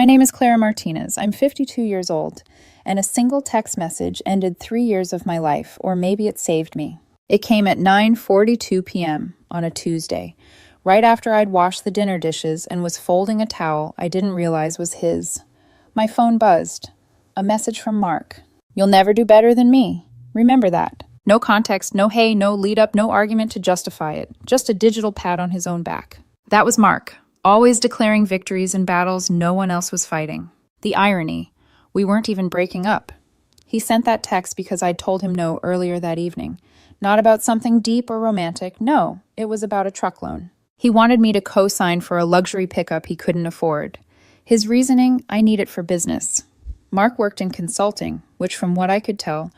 My name is Clara Martinez. I'm 52 years old, and a single text message ended 3 years of my life, or maybe it saved me. It came at 9:42 p.m. on a Tuesday, right after I'd washed the dinner dishes and was folding a towel I didn't realize was his. My phone buzzed. A message from Mark. You'll never do better than me. Remember that. No context, no hey, no lead up, no argument to justify it. Just a digital pat on his own back. That was Mark, always declaring victories in battles no one else was fighting. The irony, we weren't even breaking up. He sent that text because I'd told him no earlier that evening. Not about something deep or romantic, no, it was about a truck loan. He wanted me to co-sign for a luxury pickup he couldn't afford. His reasoning, I need it for business. Mark worked in consulting, which from what I could tell,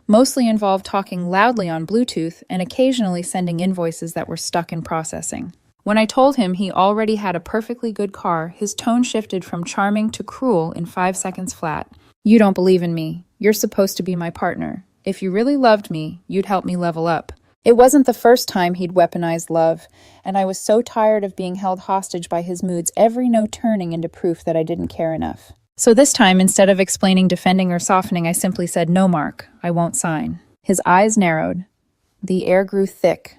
mostly involved talking loudly on Bluetooth and occasionally sending invoices that were stuck in processing. When I told him he already had a perfectly good car, his tone shifted from charming to cruel in 5 seconds flat. You don't believe in me. You're supposed to be my partner. If you really loved me, you'd help me level up. It wasn't the first time he'd weaponized love, and I was so tired of being held hostage by his moods, every no turning into proof that I didn't care enough. So this time, instead of explaining, defending, or softening, I simply said, no, Mark, I won't sign. His eyes narrowed. The air grew thick.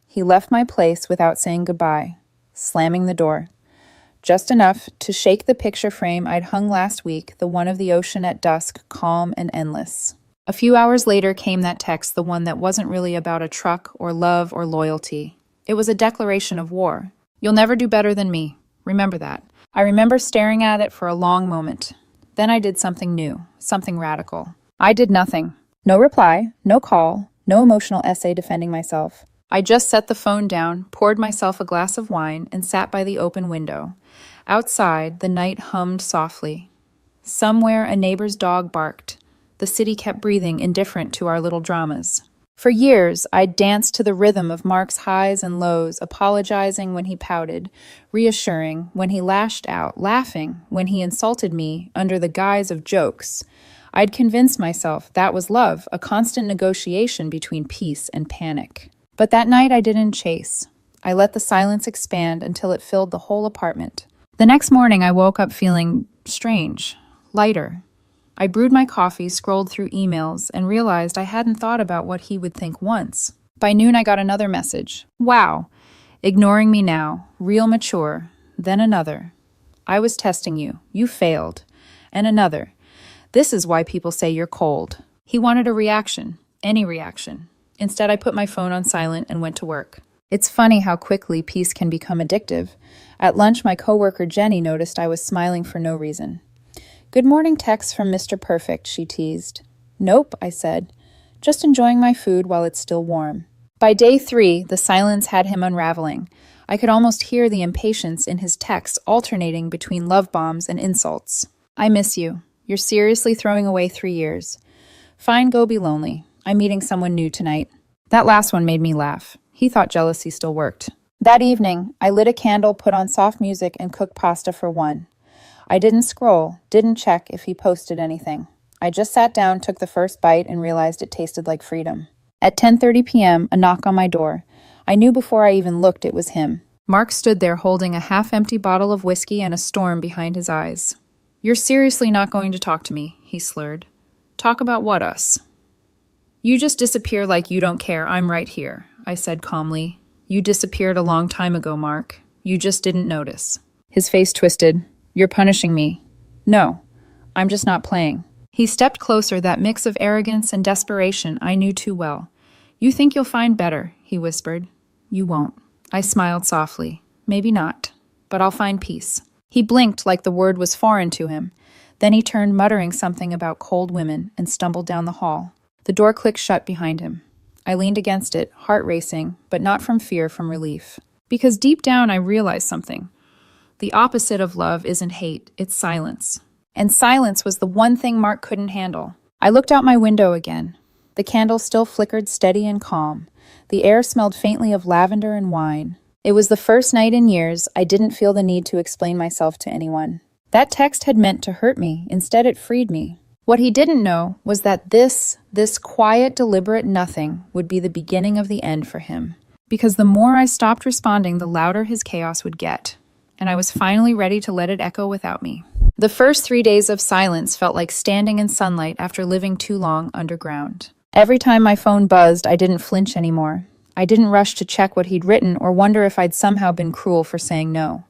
He left my place without saying goodbye, slamming the door. Just enough to shake the picture frame I'd hung last week, the one of the ocean at dusk, calm and endless. A few hours later came that text, the one that wasn't really about a truck or love or loyalty. It was a declaration of war. You'll never do better than me. Remember that. I remember staring at it for a long moment. Then I did something new, something radical. I did nothing. No reply, no call, no emotional essay defending myself. I just set the phone down, poured myself a glass of wine, and sat by the open window. Outside, the night hummed softly. Somewhere, a neighbor's dog barked. The city kept breathing, indifferent to our little dramas. For years, I'd danced to the rhythm of Mark's highs and lows, apologizing when he pouted, reassuring when he lashed out, laughing when he insulted me under the guise of jokes. I'd convinced myself that was love, a constant negotiation between peace and panic. But that night I didn't chase. I let the silence expand until it filled the whole apartment. The next morning I woke up feeling strange, lighter. I brewed my coffee, scrolled through emails, and realized I hadn't thought about what he would think once. By noon I got another message. Wow. Ignoring me now. Real mature. Then another. I was testing you. You failed. And another. This is why people say you're cold. He wanted a reaction. Any reaction. Instead, I put my phone on silent and went to work. It's funny how quickly peace can become addictive. At lunch, my coworker Jenny noticed I was smiling for no reason. Good morning text from Mr. Perfect, she teased. Nope, I said. Just enjoying my food while it's still warm. By day 3, the silence had him unraveling. I could almost hear the impatience in his texts alternating between love bombs and insults. I miss you. You're seriously throwing away 3 years. Fine, go be lonely. I'm meeting someone new tonight. That last one made me laugh. He thought jealousy still worked. That evening, I lit a candle, put on soft music, and cooked pasta for one. I didn't scroll, didn't check if he posted anything. I just sat down, took the first bite, and realized it tasted like freedom. At 10:30 p.m., a knock on my door. I knew before I even looked it was him. Mark stood there holding a half-empty bottle of whiskey and a storm behind his eyes. You're seriously not going to talk to me, he slurred. Talk about what, us? You just disappear like you don't care. I'm right here, I said calmly. You disappeared a long time ago, Mark. You just didn't notice. His face twisted. You're punishing me. No, I'm just not playing. He stepped closer, that mix of arrogance and desperation I knew too well. You think you'll find better, he whispered. You won't. I smiled softly. Maybe not, but I'll find peace. He blinked like the word was foreign to him. Then he turned, muttering something about cold women, and stumbled down the hall. The door clicked shut behind him. I leaned against it, heart racing, but not from fear, from relief. Because deep down I realized something. The opposite of love isn't hate, it's silence. And silence was the one thing Mark couldn't handle. I looked out my window again. The candle still flickered steady and calm. The air smelled faintly of lavender and wine. It was the first night in years I didn't feel the need to explain myself to anyone. That text had meant to hurt me. Instead, it freed me. What he didn't know was that this quiet, deliberate nothing would be the beginning of the end for him. Because the more I stopped responding, the louder his chaos would get. and I was finally ready to let it echo without me. The first 3 days of silence felt like standing in sunlight after living too long underground. Every time my phone buzzed, I didn't flinch anymore. I didn't rush to check what he'd written or wonder if I'd somehow been cruel for saying no.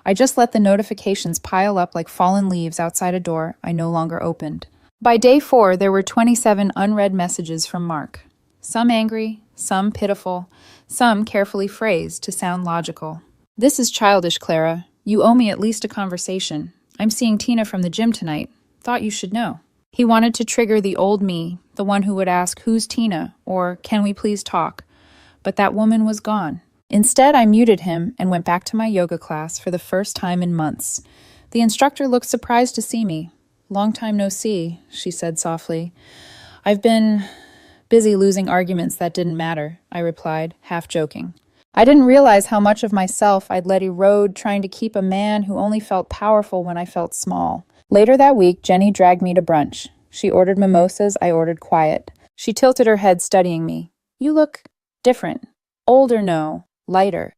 I just let the notifications pile up like fallen leaves outside a door I no longer opened. By day 4, there were 27 unread messages from Mark. Some angry, some pitiful, some carefully phrased to sound logical. "This is childish, Clara. You owe me at least a conversation. I'm seeing Tina from the gym tonight. Thought you should know." He wanted to trigger the old me, the one who would ask, "Who's Tina?" or "Can we please talk?" But that woman was gone. Instead, I muted him and went back to my yoga class for the first time in months. The instructor looked surprised to see me. "Long time no see," she said softly. "I've been busy losing arguments that didn't matter," I replied, half joking. I didn't realize how much of myself I'd let erode trying to keep a man who only felt powerful when I felt small. Later that week, Jenny dragged me to brunch. She ordered mimosas, I ordered quiet. She tilted her head, studying me. "You look different. Older, no. Lighter.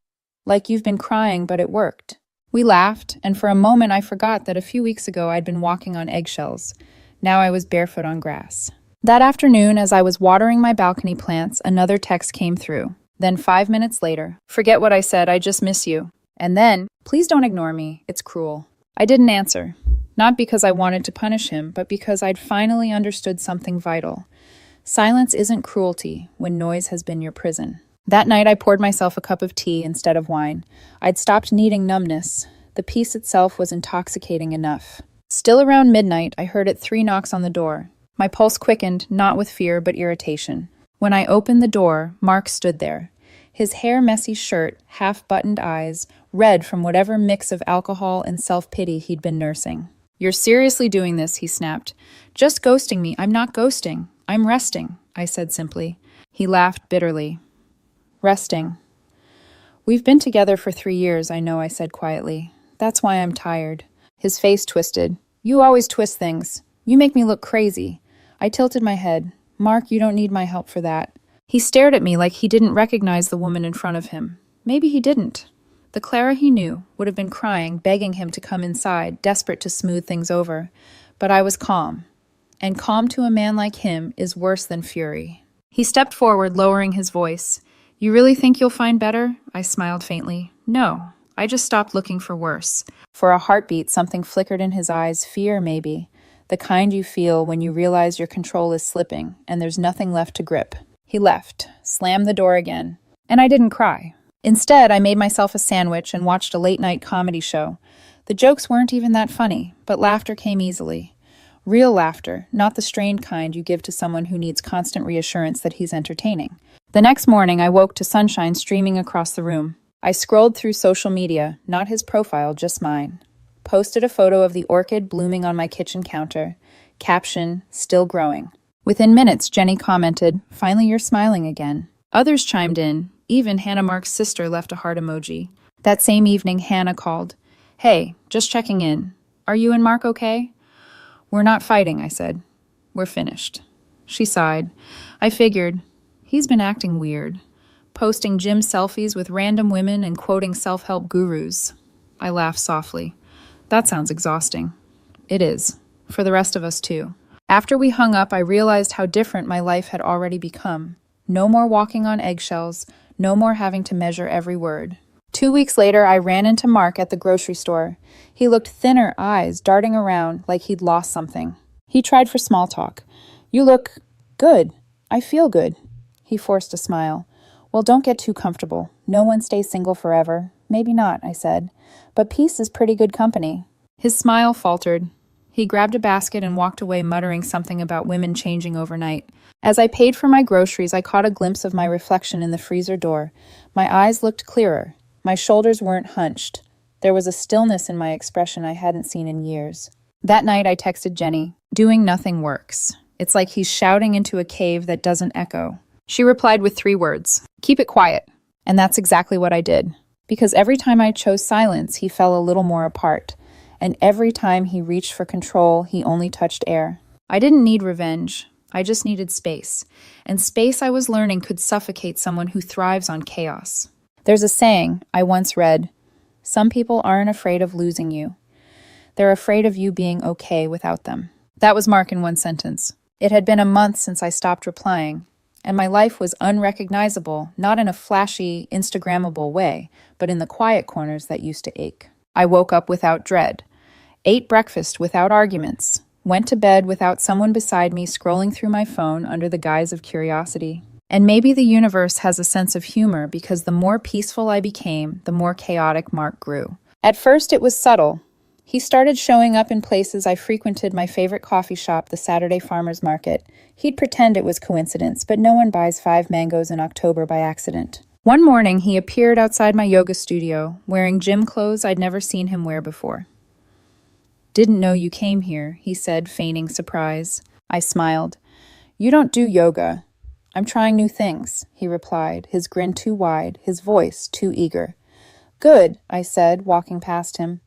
Like you've been crying, but it worked." We laughed, and for a moment I forgot that a few weeks ago I'd been walking on eggshells. Now I was barefoot on grass. That afternoon, as I was watering my balcony plants, another text came through. Then 5 minutes later, "Forget what I said, I just miss you." And then, "Please don't ignore me, it's cruel." I didn't answer. Not because I wanted to punish him, but because I'd finally understood something vital. Silence isn't cruelty when noise has been your prison. That night I poured myself a cup of tea instead of wine. I'd stopped needing numbness. The peace itself was intoxicating enough. Still around midnight, I heard it 3 knocks on the door. My pulse quickened, not with fear but irritation. When I opened the door, Mark stood there. His hair-messy shirt, half-buttoned eyes, red from whatever mix of alcohol and self-pity he'd been nursing. "You're seriously doing this," he snapped. "Just ghosting me. I'm not ghosting. I'm resting," I said simply. He laughed bitterly. "Resting. We've been together for 3 years, I know," I said quietly. "That's why I'm tired." His face twisted. "You always twist things. You make me look crazy." I tilted my head. "Mark, you don't need my help for that." He stared at me like he didn't recognize the woman in front of him. Maybe he didn't. The Clara he knew would have been crying, begging him to come inside, desperate to smooth things over. But I was calm. And calm to a man like him is worse than fury. He stepped forward, lowering his voice. "You really think you'll find better?" I smiled faintly. "No, I just stopped looking for worse." For a heartbeat, something flickered in his eyes, fear maybe. The kind you feel when you realize your control is slipping and there's nothing left to grip. He left, slammed the door again. And I didn't cry. Instead, I made myself a sandwich and watched a late-night comedy show. The jokes weren't even that funny, but laughter came easily. Real laughter, not the strained kind you give to someone who needs constant reassurance that he's entertaining. The next morning, I woke to sunshine streaming across the room. I scrolled through social media, not his profile, just mine. Posted a photo of the orchid blooming on my kitchen counter. Caption, "Still growing." Within minutes, Jenny commented, "Finally you're smiling again." Others chimed in. Even Hannah Mark's sister left a heart emoji. That same evening, Hannah called. "Hey, just checking in. Are you and Mark okay?" "We're not fighting," I said. "We're finished." She sighed. I figured, he's been acting weird. Posting gym selfies with random women and quoting self-help gurus. I laughed softly. That sounds exhausting. It is. For the rest of us, too. After we hung up, I realized how different my life had already become. No more walking on eggshells, no more having to measure every word. 2 weeks later, I ran into Mark at the grocery store. He looked thinner, eyes darting around like he'd lost something. He tried for small talk. "You look good. I feel good." He forced a smile. "Well, don't get too comfortable. No one stays single forever." "Maybe not," I said. "But peace is pretty good company." His smile faltered. He grabbed a basket and walked away, muttering something about women changing overnight. As I paid for my groceries, I caught a glimpse of my reflection in the freezer door. My eyes looked clearer. My shoulders weren't hunched. There was a stillness in my expression I hadn't seen in years. That night, I texted Jenny, "Doing nothing works. It's like he's shouting into a cave that doesn't echo." She replied with 3 words, "Keep it quiet." And that's exactly what I did. Because every time I chose silence, he fell a little more apart. And every time he reached for control, he only touched air. I didn't need revenge. I just needed space. And space, I was learning, could suffocate someone who thrives on chaos. There's a saying I once read, Some people aren't afraid of losing you. They're afraid of you being okay without them. That was Mark in one sentence. It had been a month since I stopped replying, and my life was unrecognizable, not in a flashy, Instagrammable way, but in the quiet corners that used to ache. I woke up without dread, ate breakfast without arguments, went to bed without someone beside me scrolling through my phone under the guise of curiosity. And maybe the universe has a sense of humor because the more peaceful I became, the more chaotic Mark grew. At first, it was subtle. He started showing up in places I frequented, my favorite coffee shop, the Saturday Farmers Market. He'd pretend it was coincidence, but no one buys 5 mangoes in October by accident. One morning, he appeared outside my yoga studio, wearing gym clothes I'd never seen him wear before. "Didn't know you came here," he said, feigning surprise. I smiled. "You don't do yoga." "I'm trying new things," he replied, his grin too wide, his voice too eager. "Good," I said, walking past him.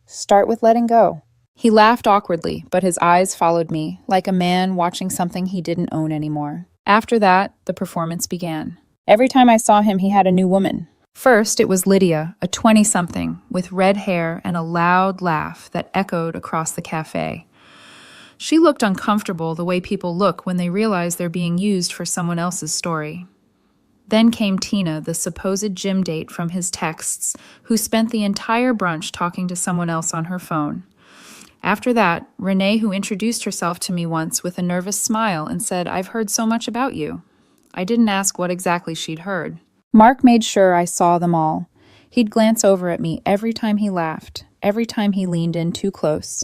"Start with letting go." He laughed awkwardly, but his eyes followed me, like a man watching something he didn't own anymore. After that, the performance began. Every time I saw him, he had a new woman. First, it was Lydia, a 20-something, with red hair and a loud laugh that echoed across the cafe. She looked uncomfortable the way people look when they realize they're being used for someone else's story. Then came Tina, the supposed gym date from his texts, who spent the entire brunch talking to someone else on her phone. After that, Renee, who introduced herself to me once with a nervous smile and said, "I've heard so much about you." I didn't ask what exactly she'd heard. Mark made sure I saw them all. He'd glance over at me every time he laughed, every time he leaned in too close.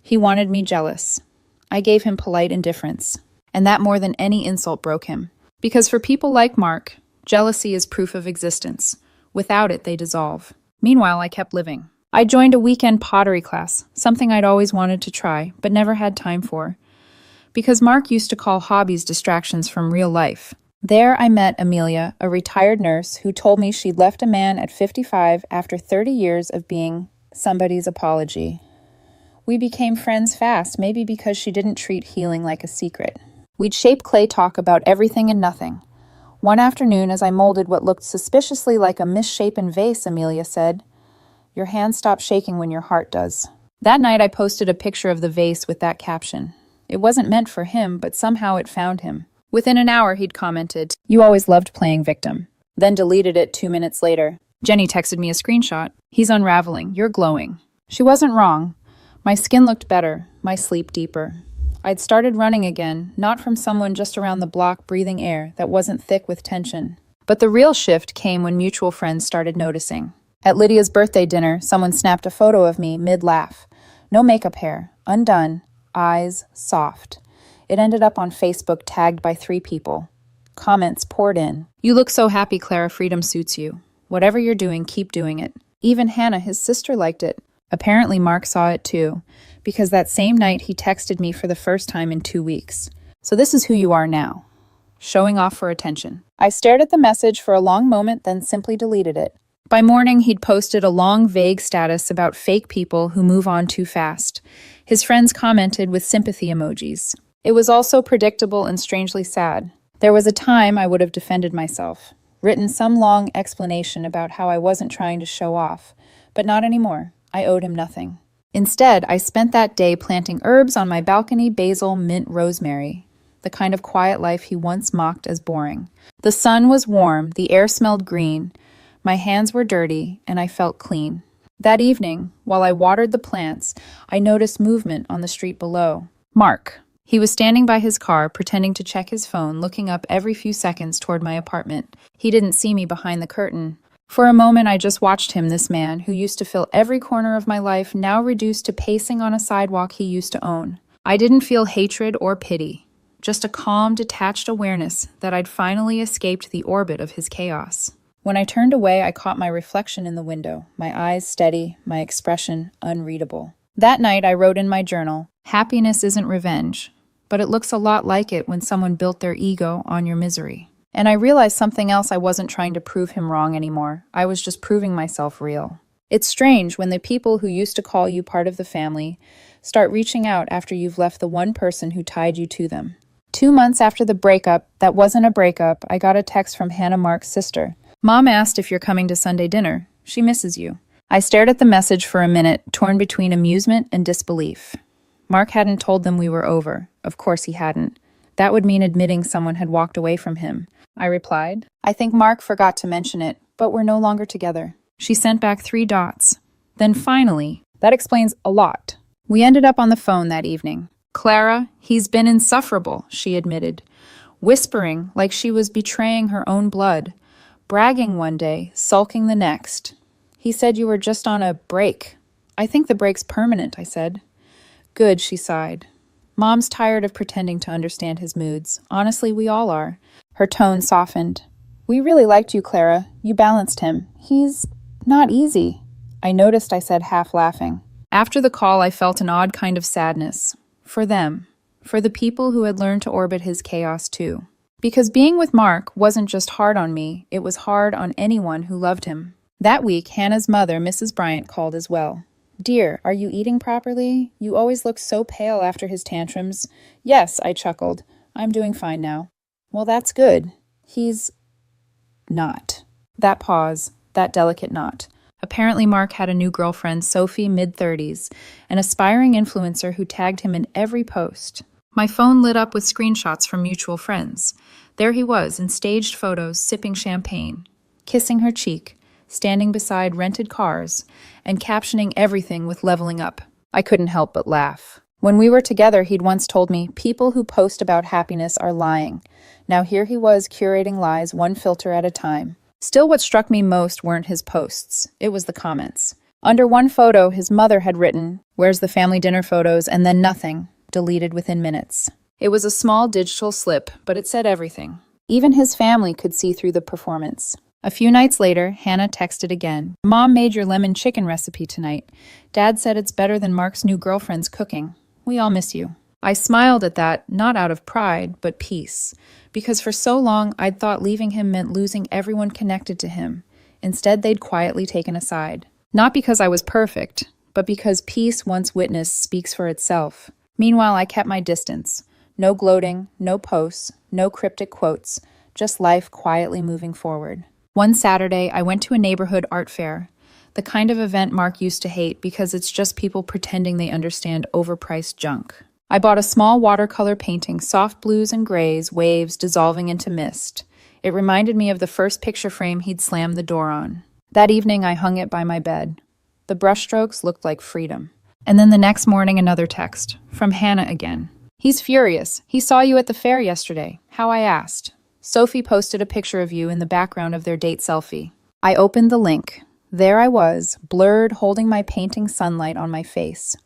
He wanted me jealous. I gave him polite indifference, and that more than any insult broke him. Because for people like Mark, jealousy is proof of existence. Without it, they dissolve. Meanwhile, I kept living. I joined a weekend pottery class, something I'd always wanted to try, but never had time for. Because Mark used to call hobbies distractions from real life. There I met Amelia, a retired nurse who told me she'd left a man at 55 after 30 years of being somebody's apology. We became friends fast, maybe because she didn't treat healing like a secret. We'd shape clay talk about everything and nothing. One afternoon, as I molded what looked suspiciously like a misshapen vase, Amelia said, "Your hands stop shaking when your heart does." That night, I posted a picture of the vase with that caption. It wasn't meant for him, but somehow it found him. Within an hour, he'd commented, "You always loved playing victim." Then deleted it 2 minutes later. Jenny texted me a screenshot. "He's unraveling. You're glowing." She wasn't wrong. My skin looked better, my sleep deeper. I'd started running again, not from someone just around the block breathing air that wasn't thick with tension. But the real shift came when mutual friends started noticing. At Lydia's birthday dinner, someone snapped a photo of me mid-laugh. No makeup hair, undone, eyes soft. It ended up on Facebook tagged by 3 people. Comments poured in. "You look so happy, Clara. Freedom suits you. Whatever you're doing, keep doing it." Even Hannah, his sister, liked it. Apparently Mark saw it too, because that same night he texted me for the first time in 2 weeks. "So this is who you are now." Showing off for attention. I stared at the message for a long moment, then simply deleted it. By morning, he'd posted a long, vague status about fake people who move on too fast. His friends commented with sympathy emojis. It was also predictable and strangely sad. There was a time I would have defended myself, written some long explanation about how I wasn't trying to show off, but not anymore. I owed him nothing. Instead, I spent that day planting herbs on my balcony, basil, mint, rosemary, the kind of quiet life he once mocked as boring. The sun was warm, the air smelled green, my hands were dirty, and I felt clean. That evening, while I watered the plants, I noticed movement on the street below. Mark. He was standing by his car, pretending to check his phone, looking up every few seconds toward my apartment. He didn't see me behind the curtain. For a moment, I just watched him, this man, who used to fill every corner of my life, now reduced to pacing on a sidewalk he used to own. I didn't feel hatred or pity, just a calm, detached awareness that I'd finally escaped the orbit of his chaos. When I turned away, I caught my reflection in the window, my eyes steady, my expression unreadable. That night, I wrote in my journal, "Happiness isn't revenge, but it looks a lot like it when someone built their ego on your misery." And I realized something else. I wasn't trying to prove him wrong anymore. I was just proving myself real. It's strange when the people who used to call you part of the family start reaching out after you've left the one person who tied you to them. 2 months after the breakup, that wasn't a breakup, I got a text from Hannah, Mark's sister. "Mom asked if you're coming to Sunday dinner. She misses you." I stared at the message for a minute, torn between amusement and disbelief. Mark hadn't told them we were over. Of course he hadn't. That would mean admitting someone had walked away from him. I replied. I think Mark forgot to mention it, but we're no longer together. She sent back 3 dots. Then finally, that explains a lot. We ended up on the phone that evening. Clara, he's been insufferable, she admitted, whispering like she was betraying her own blood, bragging one day, sulking the next. He said you were just on a break. I think the break's permanent, I said. Good, she sighed. Mom's tired of pretending to understand his moods. Honestly, we all are. Her tone softened. We really liked you, Clara. You balanced him. He's not easy. I noticed, I said, half laughing. After the call, I felt an odd kind of sadness. For them. For the people who had learned to orbit his chaos too. Because being with Mark wasn't just hard on me, it was hard on anyone who loved him. That week, Hannah's mother, Mrs. Bryant, called as well. Dear, are you eating properly? You always look so pale after his tantrums. Yes, I chuckled. I'm doing fine now. Well, that's good. He's not. That pause, that delicate knot. Apparently, Mark had a new girlfriend, Sophie, mid-30s, an aspiring influencer who tagged him in every post. My phone lit up with screenshots from mutual friends. There he was, in staged photos, sipping champagne, kissing her cheek, standing beside rented cars, and captioning everything with leveling up. I couldn't help but laugh. When we were together, he'd once told me, people who post about happiness are lying. Now here he was curating lies one filter at a time. Still, what struck me most weren't his posts. It was the comments. Under one photo, his mother had written, "Where's the family dinner photos?" and then nothing, deleted within minutes. It was a small digital slip, but it said everything. Even his family could see through the performance. A few nights later, Hannah texted again. Mom made your lemon chicken recipe tonight. Dad said it's better than Mark's new girlfriend's cooking. We all miss you. I smiled at that, not out of pride, but peace. Because for so long, I'd thought leaving him meant losing everyone connected to him. Instead, they'd quietly taken a side. Not because I was perfect, but because peace once witnessed speaks for itself. Meanwhile, I kept my distance. No gloating, no posts, no cryptic quotes, just life quietly moving forward. One Saturday, I went to a neighborhood art fair, the kind of event Mark used to hate because it's just people pretending they understand overpriced junk. I bought a small watercolor painting, soft blues and grays, waves dissolving into mist. It reminded me of the first picture frame he'd slammed the door on. That evening, I hung it by my bed. The brushstrokes looked like freedom. And then the next morning, another text. From Hannah again. He's furious. He saw you at the fair yesterday. How I asked. Sophie posted a picture of you in the background of their date selfie. I opened the link. There I was, blurred, holding my painting sunlight on my face.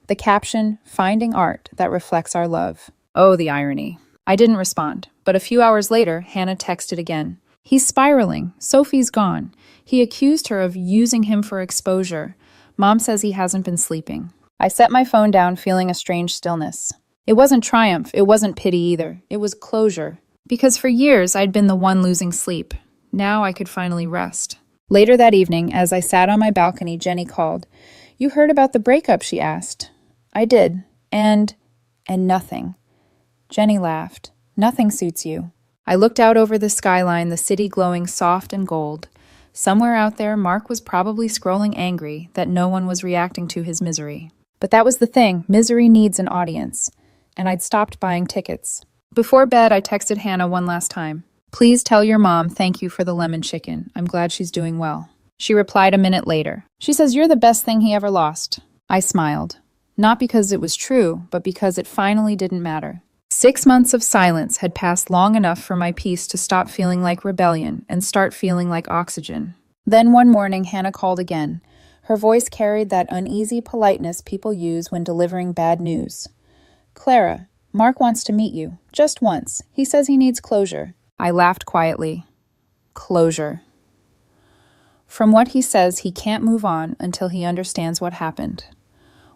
The caption, finding art that reflects our love. Oh, the irony. I didn't respond, but a few hours later, Hannah texted again. He's spiraling. Sophie's gone. He accused her of using him for exposure. Mom says he hasn't been sleeping. I set my phone down, feeling a strange stillness. It wasn't triumph. It wasn't pity either. It was closure. Because for years, I'd been the one losing sleep. Now I could finally rest. Later that evening, as I sat on my balcony, Jenny called. You heard about the breakup, she asked. I did. And nothing. Jenny laughed. Nothing suits you. I looked out over the skyline, the city glowing soft and gold. Somewhere out there, Mark was probably scrolling angry that no one was reacting to his misery. But that was the thing. Misery needs an audience. And I'd stopped buying tickets. Before bed, I texted Hannah one last time. Please tell your mom thank you for the lemon chicken. I'm glad she's doing well. She replied a minute later. She says you're the best thing he ever lost. I smiled. Not because it was true, but because it finally didn't matter. 6 months of silence had passed long enough for my peace to stop feeling like rebellion and start feeling like oxygen. Then one morning, Hannah called again. Her voice carried that uneasy politeness people use when delivering bad news. Clara, Mark wants to meet you. Just once. He says he needs closure. I laughed quietly. Closure. From what he says, he can't move on until he understands what happened.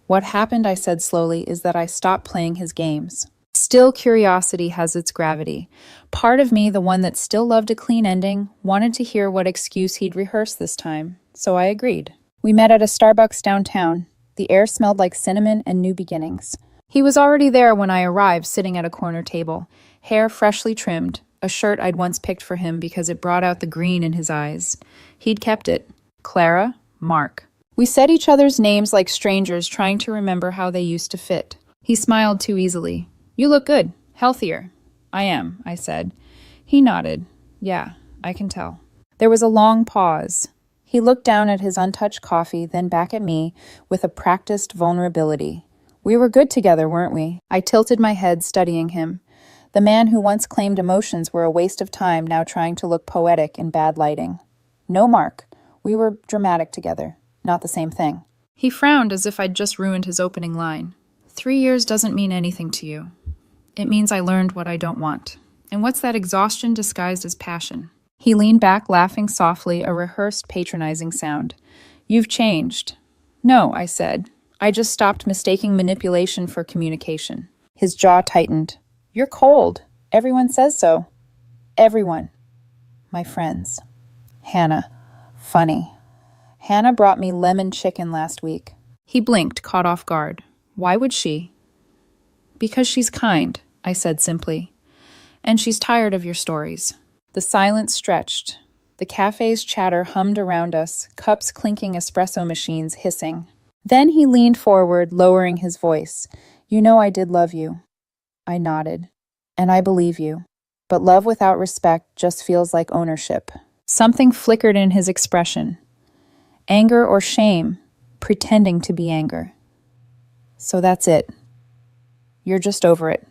What happened, I said slowly, is that I stopped playing his games. Still, curiosity has its gravity. Part of me, the one that still loved a clean ending, wanted to hear what excuse he'd rehearsed this time, so I agreed. We met at a Starbucks downtown. The air smelled like cinnamon and new beginnings. He was already there when I arrived, sitting at a corner table, hair freshly trimmed, a shirt I'd once picked for him because it brought out the green in his eyes. He'd kept it. Clara, Mark. We said each other's names like strangers trying to remember how they used to fit. He smiled too easily. You look good. Healthier. I am, I said. He nodded. Yeah, I can tell. There was a long pause. He looked down at his untouched coffee, then back at me with a practiced vulnerability. We were good together, weren't we? I tilted my head, studying him. The man who once claimed emotions were a waste of time, now trying to look poetic in bad lighting. No, Mark. We were dramatic together. Not the same thing. He frowned as if I'd just ruined his opening line. 3 years doesn't mean anything to you. It means I learned what I don't want. And what's that exhaustion disguised as passion? He leaned back, laughing softly, a rehearsed, patronizing sound. You've changed. No, I said. I just stopped mistaking manipulation for communication. His jaw tightened. You're cold. Everyone says so. Everyone. My friends. Hannah. Funny. Hannah brought me lemon chicken last week. He blinked, caught off guard. Why would she? Because she's kind, I said simply. And she's tired of your stories. The silence stretched. The cafe's chatter hummed around us, cups clinking, espresso machines hissing. Then he leaned forward, lowering his voice. You know I did love you. I nodded. And I believe you. But love without respect just feels like ownership. Something flickered in his expression. Anger or shame, pretending to be anger. So that's it. You're just over it.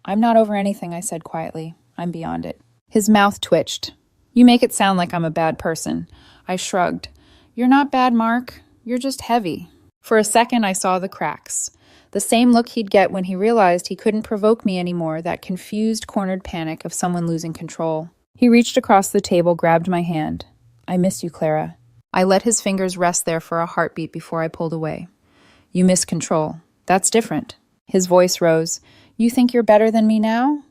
I'm not over anything, I said quietly. I'm beyond it. His mouth twitched. You make it sound like I'm a bad person. I shrugged. You're not bad, Mark. You're just heavy. For a second, I saw the cracks. The same look he'd get when he realized he couldn't provoke me anymore, that confused, cornered panic of someone losing control. He reached across the table, grabbed my hand. I miss you, Clara. I let his fingers rest there for a heartbeat before I pulled away. You miss control. That's different. His voice rose. You think you're better than me now?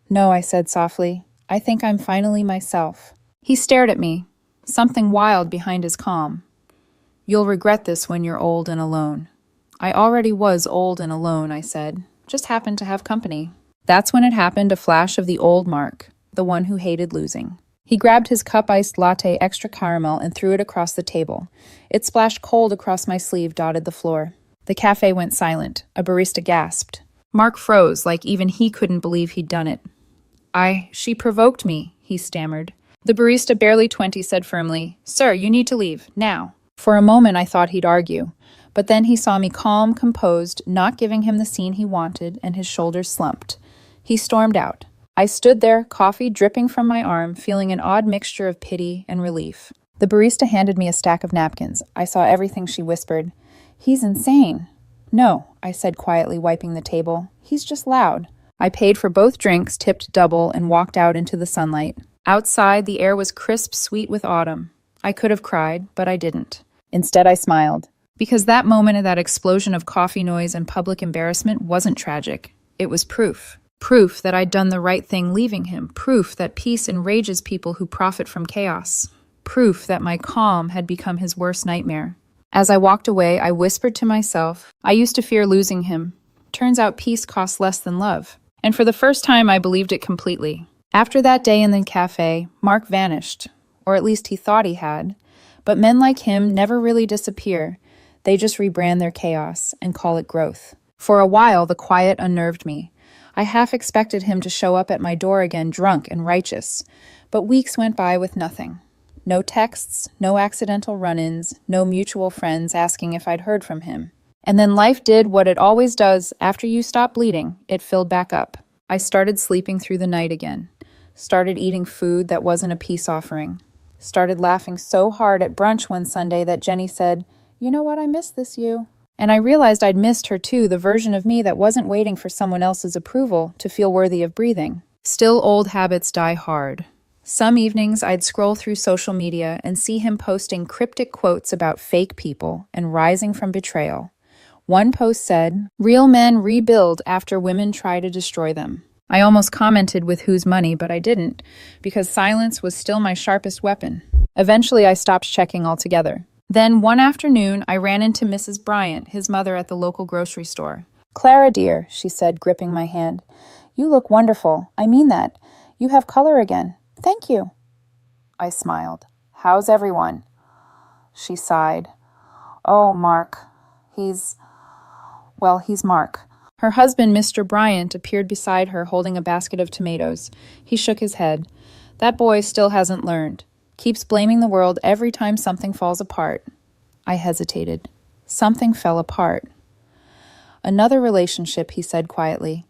No, I said softly. I think I'm finally myself. He stared at me, something wild behind his calm. You'll regret this when you're old and alone. I already was old and alone, I said. Just happened to have company. That's when it happened, a flash of the old Mark, the one who hated losing. He grabbed his cup-iced latte extra caramel and threw it across the table. It splashed cold across my sleeve, dotted the floor. The cafe went silent. A barista gasped. Mark froze, like even he couldn't believe he'd done it. She provoked me, he stammered. The barista, barely 20, said firmly, Sir, you need to leave, now. For a moment I thought he'd argue, but then he saw me calm, composed, not giving him the scene he wanted, and his shoulders slumped. He stormed out. I stood there, coffee dripping from my arm, feeling an odd mixture of pity and relief. The barista handed me a stack of napkins. I saw everything she whispered. He's insane. No, I said quietly, wiping the table. He's just loud. I paid for both drinks, tipped double, and walked out into the sunlight. Outside, the air was crisp, sweet with autumn. I could have cried, but I didn't. Instead, I smiled. Because that moment of that explosion of coffee noise and public embarrassment wasn't tragic. It was proof. Proof that I'd done the right thing leaving him. Proof that peace enrages people who profit from chaos. Proof that my calm had become his worst nightmare. As I walked away, I whispered to myself, I used to fear losing him. Turns out peace costs less than love. And for the first time, I believed it completely. After that day in the cafe, Mark vanished. Or at least he thought he had. But men like him never really disappear. They just rebrand their chaos and call it growth. For a while, the quiet unnerved me. I half expected him to show up at my door again, drunk and righteous. But weeks went by with nothing. No texts, no accidental run-ins, no mutual friends asking if I'd heard from him. And then life did what it always does after you stop bleeding. It filled back up. I started sleeping through the night again. Started eating food that wasn't a peace offering. Started laughing so hard at brunch one Sunday that Jenny said, You know what, I miss this you. And I realized I'd missed her too, the version of me that wasn't waiting for someone else's approval to feel worthy of breathing. Still, old habits die hard. Some evenings I'd scroll through social media and see him posting cryptic quotes about fake people and rising from betrayal. One post said, Real men rebuild after women try to destroy them. I almost commented with whose money, but I didn't, because silence was still my sharpest weapon. Eventually I stopped checking altogether. Then one afternoon, I ran into Mrs. Bryant, his mother, at the local grocery store. Clara, dear, she said, gripping my hand. You look wonderful. I mean that. You have color again. Thank you. I smiled. How's everyone? She sighed. Oh, Mark. He's Mark. Her husband, Mr. Bryant, appeared beside her holding a basket of tomatoes. He shook his head. That boy still hasn't learned. Keeps blaming the world every time something falls apart. I hesitated. Something fell apart. Another relationship, he said quietly.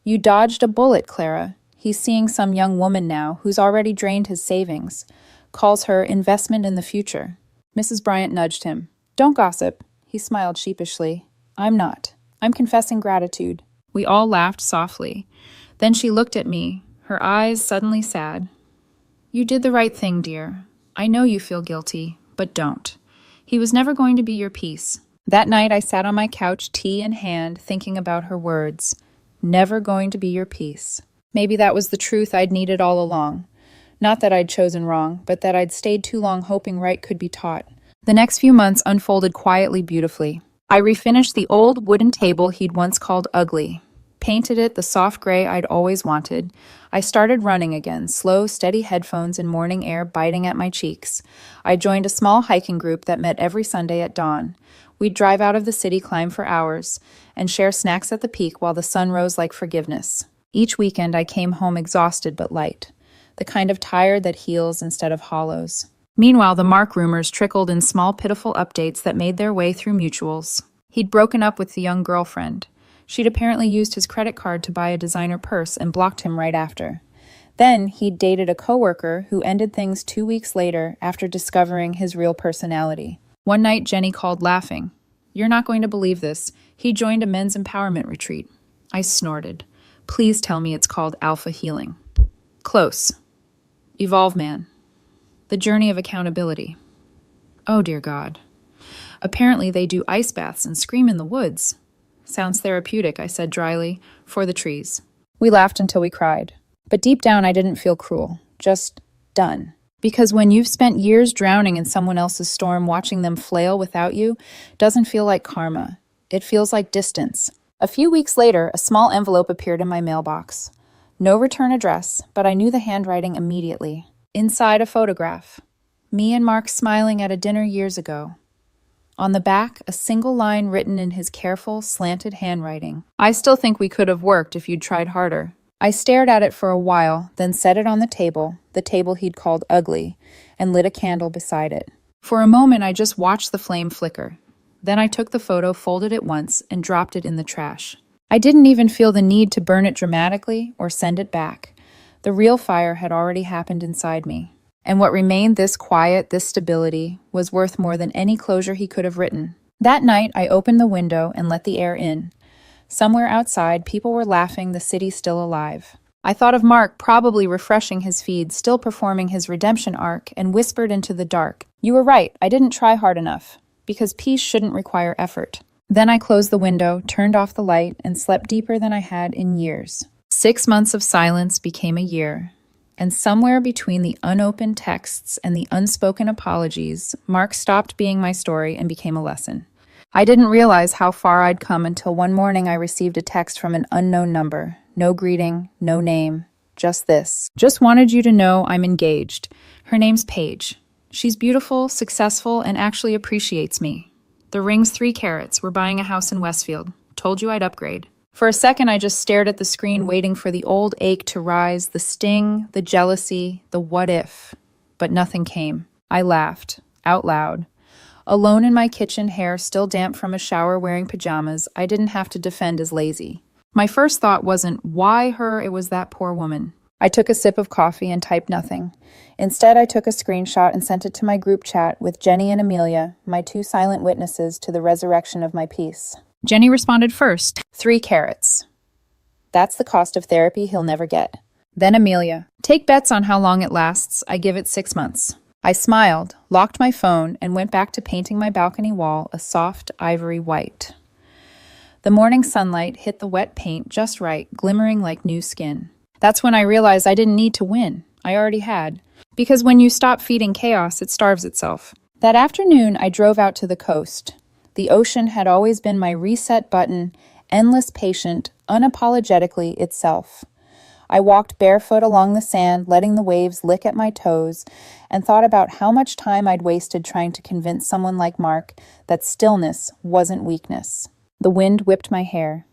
You dodged a bullet, Clara. He's seeing some young woman now who's already drained his savings. Calls her investment in the future. Mrs. Bryant nudged him. Don't gossip. He smiled sheepishly. I'm not. I'm confessing gratitude. We all laughed softly. Then she looked at me, her eyes suddenly sad. You did the right thing, dear. I know you feel guilty, but don't. He was never going to be your peace. That night I sat on my couch, tea in hand, thinking about her words. Never going to be your peace. Maybe that was the truth I'd needed all along. Not that I'd chosen wrong, but that I'd stayed too long hoping right could be taught. The next few months unfolded quietly beautifully. I refinished the old wooden table he'd once called ugly. Painted it the soft gray I'd always wanted. I started running again, slow, steady headphones and morning air biting at my cheeks. I joined a small hiking group that met every Sunday at dawn. We'd drive out of the city, climb for hours, and share snacks at the peak while the sun rose like forgiveness. Each weekend I came home exhausted but light, the kind of tired that heals instead of hollows. Meanwhile, the Mark rumors trickled in small, pitiful updates that made their way through mutuals. He'd broken up with the young girlfriend. She'd apparently used his credit card to buy a designer purse and blocked him right after. Then he'd dated a coworker who ended things 2 weeks later after discovering his real personality. One night, Jenny called laughing. You're not going to believe this. He joined a men's empowerment retreat. I snorted. Please tell me it's called Alpha Healing. Close. Evolve Man. The Journey of Accountability. Oh, dear God. Apparently they do ice baths and scream in the woods. Sounds therapeutic, I said dryly, for the trees. We laughed until we cried. But deep down I didn't feel cruel. Just done. Because when you've spent years drowning in someone else's storm, watching them flail without you doesn't feel like karma. It feels like distance. A few weeks later, a small envelope appeared in my mailbox. No return address, but I knew the handwriting immediately. Inside, a photograph. Me and Mark smiling at a dinner years ago. On the back, a single line written in his careful, slanted handwriting. I still think we could have worked if you'd tried harder. I stared at it for a while, then set it on the table he'd called ugly, and lit a candle beside it. For a moment, I just watched the flame flicker. Then I took the photo, folded it once, and dropped it in the trash. I didn't even feel the need to burn it dramatically or send it back. The real fire had already happened inside me. And what remained, this quiet, this stability, was worth more than any closure he could have written. That night, I opened the window and let the air in. Somewhere outside, people were laughing, the city still alive. I thought of Mark probably refreshing his feed, still performing his redemption arc, and whispered into the dark, You were right, I didn't try hard enough, because peace shouldn't require effort. Then I closed the window, turned off the light, and slept deeper than I had in years. 6 months of silence became a year. And somewhere between the unopened texts and the unspoken apologies, Mark stopped being my story and became a lesson. I didn't realize how far I'd come until one morning I received a text from an unknown number. No greeting, no name, just this. Just wanted you to know I'm engaged. Her name's Paige. She's beautiful, successful, and actually appreciates me. The ring's 3 carats. We're buying a house in Westfield. Told you I'd upgrade. For a second, I just stared at the screen, waiting for the old ache to rise, the sting, the jealousy, the what if. But nothing came. I laughed, out loud. Alone in my kitchen, hair still damp from a shower, wearing pajamas, I didn't have to defend as lazy. My first thought wasn't, why her, it was that poor woman. I took a sip of coffee and typed nothing. Instead, I took a screenshot and sent it to my group chat with Jenny and Amelia, my 2 silent witnesses to the resurrection of my peace. Jenny responded first, 3 carats. That's the cost of therapy he'll never get. Then Amelia, take bets on how long it lasts. I give it 6 months. I smiled, locked my phone, and went back to painting my balcony wall a soft ivory white. The morning sunlight hit the wet paint just right, glimmering like new skin. That's when I realized I didn't need to win. I already had. Because when you stop feeding chaos, it starves itself. That afternoon, I drove out to the coast. The ocean had always been my reset button, endless patient, unapologetically itself. I walked barefoot along the sand, letting the waves lick at my toes, and thought about how much time I'd wasted trying to convince someone like Mark that stillness wasn't weakness. The wind whipped my hair.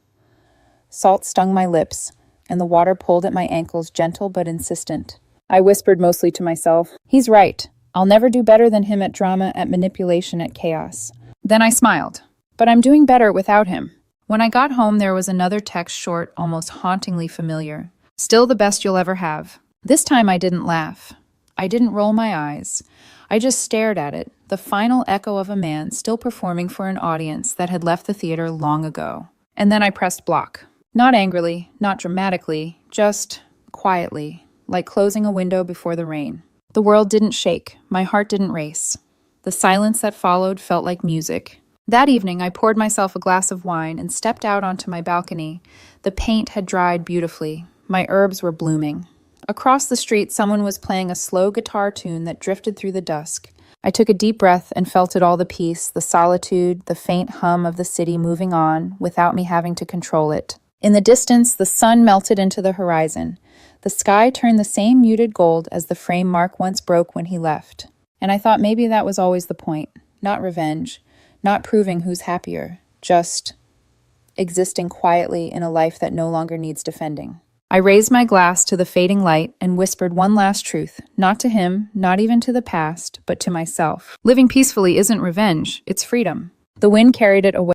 Salt stung my lips, and the water pulled at my ankles, gentle but insistent. I whispered mostly to myself, "He's right. I'll never do better than him at drama, at manipulation, at chaos." Then I smiled. But I'm doing better without him. When I got home, there was another text, short, almost hauntingly familiar. "Still the best you'll ever have." This time I didn't laugh. I didn't roll my eyes. I just stared at it, the final echo of a man still performing for an audience that had left the theater long ago. And then I pressed block. Not angrily, not dramatically, just quietly, like closing a window before the rain. The world didn't shake. My heart didn't race. The silence that followed felt like music. That evening, I poured myself a glass of wine and stepped out onto my balcony. The paint had dried beautifully. My herbs were blooming. Across the street, someone was playing a slow guitar tune that drifted through the dusk. I took a deep breath and felt it all, the peace, the solitude, the faint hum of the city moving on without me having to control it. In the distance, the sun melted into the horizon. The sky turned the same muted gold as the frame Mark once broke when he left. And I thought maybe that was always the point. Not revenge. Not proving who's happier, just existing quietly in a life that no longer needs defending. I raised my glass to the fading light and whispered one last truth, not to him, not even to the past, but to myself. Living peacefully isn't revenge, it's freedom. The wind carried it away.